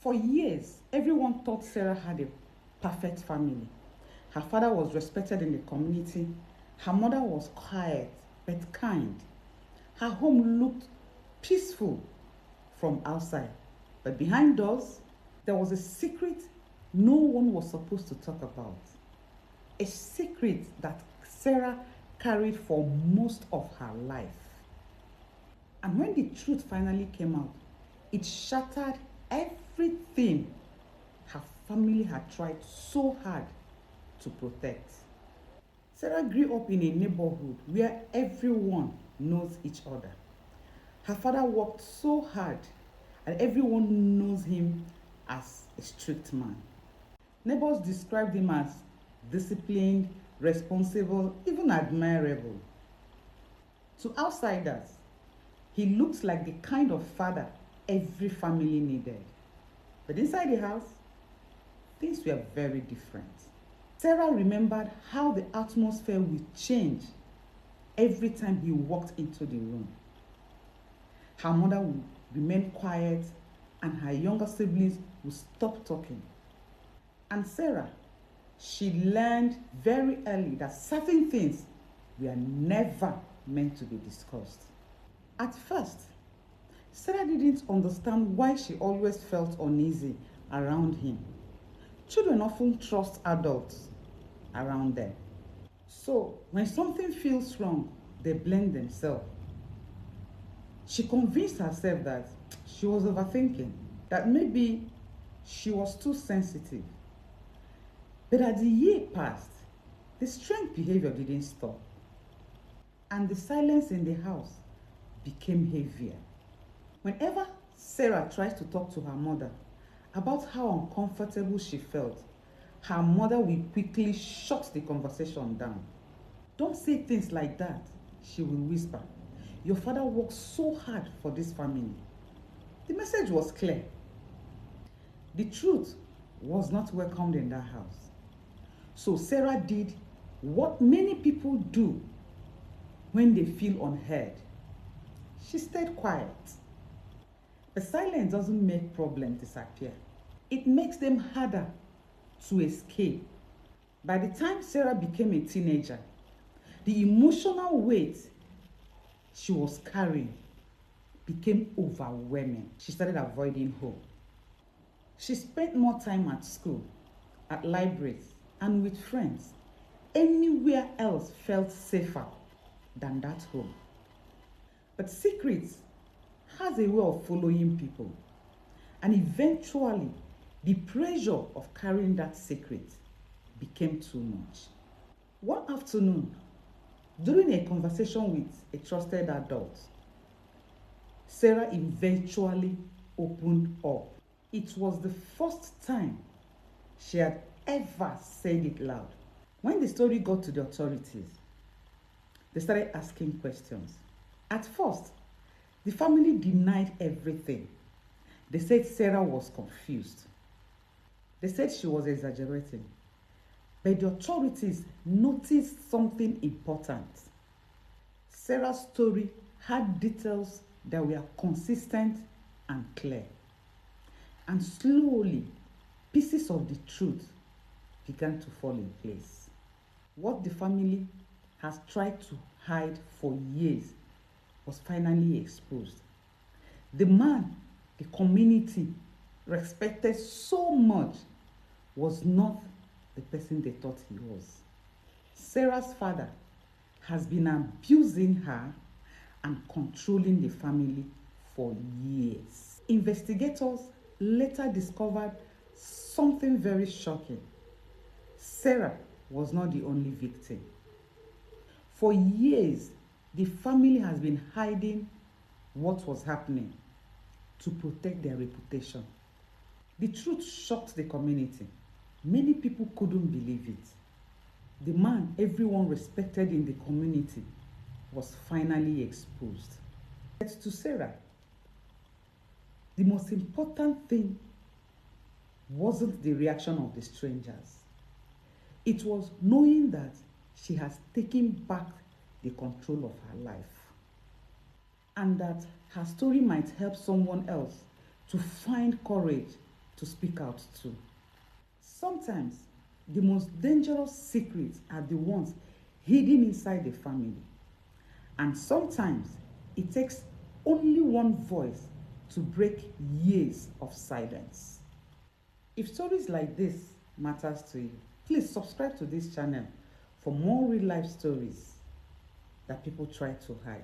For years, everyone thought Sarah had a perfect family. Her father was respected in the community. Her mother was quiet but kind. Her home looked peaceful from outside. But behind doors, there was a secret no one was supposed to talk about. A secret that Sarah carried for most of her life. And when the truth finally came out, it shattered everything her family had tried so hard to protect. Sarah grew up in a neighborhood where everyone knows each other. Her father worked so hard and everyone knows him as a strict man. Neighbors described him as disciplined, responsible, even admirable. To outsiders, he looked like the kind of father every family needed. But inside the house, things were very different. Sarah remembered how the atmosphere would change every time he walked into the room. Her mother would remain quiet and her younger siblings would stop talking. And Sarah, she learned very early that certain things were never meant to be discussed. At first, Sarah didn't understand why she always felt uneasy around him. Children often trust adults around them. So when something feels wrong, they blame themselves. She convinced herself that she was overthinking, that maybe she was too sensitive. But as the year passed, the strange behavior didn't stop. And the silence in the house became heavier. Whenever Sarah tried to talk to her mother about how uncomfortable she felt, her mother will quickly shut the conversation down. "Don't say things like that," she will whisper. "Your father worked so hard for this family." The message was clear. The truth was not welcomed in that house. So Sarah did what many people do when they feel unheard. She stayed quiet. But silence doesn't make problems disappear. It makes them harder to escape. By the time Sarah became a teenager, the emotional weight she was carrying became overwhelming. She started avoiding home. She spent more time at school, at libraries, and with friends. Anywhere else felt safer than that home. But secrets has a way of following people. And eventually, the pressure of carrying that secret became too much. One afternoon, during a conversation with a trusted adult, Sarah eventually opened up. It was the first time she had ever said it loud. When the story got to the authorities, they started asking questions. At first, the family denied everything. They said Sarah was confused. They said she was exaggerating. But the authorities noticed something important. Sarah's story had details that were consistent and clear. And slowly, pieces of the truth began to fall in place. What the family has tried to hide for years was finally exposed. The man the community respected so much was not the person they thought he was. Sarah's father has been abusing her and controlling the family for years. Investigators later discovered something very shocking. Sarah was not the only victim. For years, the family has been hiding what was happening to protect their reputation. The truth shocked the community. Many people couldn't believe it. The man everyone respected in the community was finally exposed. But to Sarah, the most important thing wasn't the reaction of the strangers. It was knowing that she has taken back the control of her life, and that her story might help someone else to find courage to speak out too. Sometimes the most dangerous secrets are the ones hidden inside the family. And sometimes it takes only one voice to break years of silence. If stories like this matters to you, please subscribe to this channel for more real life stories that people try to hide.